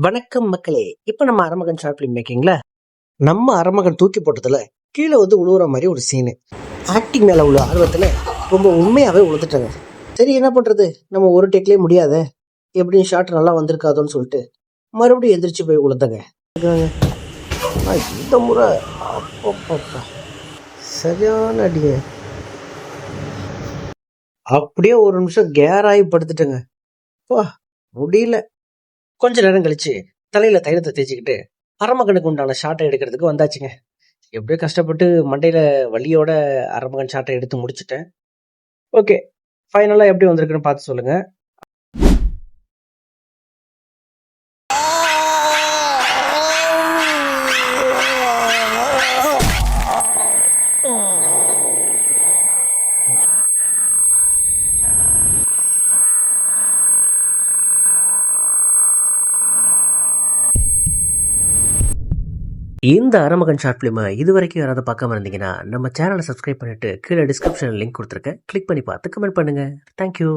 வணக்கம் மக்களே. இப்ப நம்ம அரமகன் ஷார்ட் பிலிம் மேக்கிங்ல நம்ம அரமகன் தூக்கி போட்டதுல கீழே உழுவுற மாதிரி ஒரு சீனு. ஆக்டிங் மேல உள்ள ஆர்வத்துல ரொம்ப உண்மையாவே உழுதுட்டாங்க. சரி, என்ன பண்றது, நம்ம ஒரு டேக்லயே முடியாத, எப்படியும் ஷார்ட் நல்லா வந்திருக்காதோன்னு சொல்லிட்டு மறுபடியும் எந்திரிச்சு போய் உழுதுங்க. இந்த முறை அப்பப்பா சரியான அடிங்க. அப்படியே ஒரு நிமிஷம் கேராகி படுத்துட்டேங்க. முடியல. கொஞ்ச நேரம் கழிச்சு தலையில தைலத்தை தேய்ச்சிக்கிட்டு அரமகனுக்கு உண்டான ஷாட்டை எடுக்கிறதுக்கு வந்தாச்சுங்க. எப்படியோ கஷ்டப்பட்டு மண்டையில வலியோட அரமகன் ஷாட்டை எடுத்து முடிச்சுட்டேன். ஓகே, ஃபைனலா எப்படி வந்திருக்குன்னு பார்த்து சொல்லுங்க. இந்த அரமகன் ஷார்ட் ஃபிலிமை இது வரைக்கும் யாராவது பார்க்காம இருந்தீங்கன்னா நம்ம சேனலை சப்ஸ்கிரைப் பண்ணிட்டு கீழே டிஸ்கிரிப்ஷனில் லிங்க் கொடுத்துருக்கேன். கிளிக் பண்ணி பார்த்து கமெண்ட் பண்ணுங்க. தேங்க்யூ.